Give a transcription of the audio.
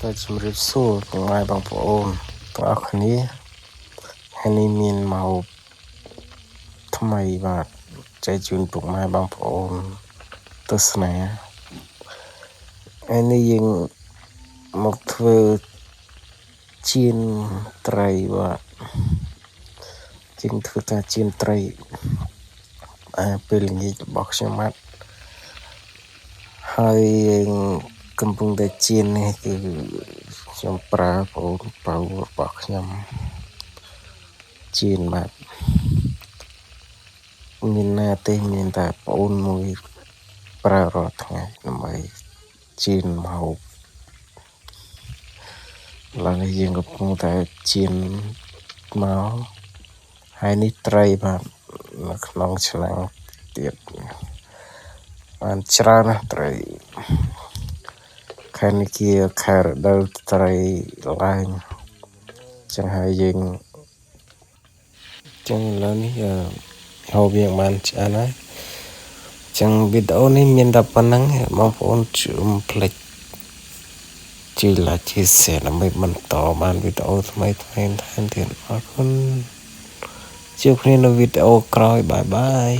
តែជំរាបសួរបងប្អូនបងប្អូនទាំងអស់គ្នាហើយនេះមានមកថ្មីបាទចែកជូនពុកម៉ែបងប្អូនទស្សនាហើយនេះយើងមកធ្វើជៀនត្រីបាទជាងធ្វើការជៀនត្រីពេលល្ងាចរបស់ខ្ញុំបាទហើយយើងកំពុងតែជៀននេះគឺខ្ញុំប្រើប្អូនប៉ៅរបស់ខ្ញុំជៀនបាទមានណាទេមានតែប្អូនមួយប្រើរាល់ថ្ងៃដើម្បីជៀនម្ហូបឡើយយើងកំពុងតែជៀនមកហើយនេះត្រីបាទនៅក្នុងឆ្នាំងទៀតបានច្រើនណាស់ត្រីខែនេះជាខែរដូវត្រីឡើងចឹងហើយយើងចឹងឥឡូវនេះហូបយើងបានឆ្អិនហើយចឹងវីដេអូនេះមានតែប៉ុណ្្នឹងបងប្អូនជុំផ្លេចជួយ like ជួយ share ដើម្បីបន្តបានវីដេអូថ្មីៗថែមទៀតអរគុណជួបគ្នានៅវីដេអូក្រោយបាយបាយ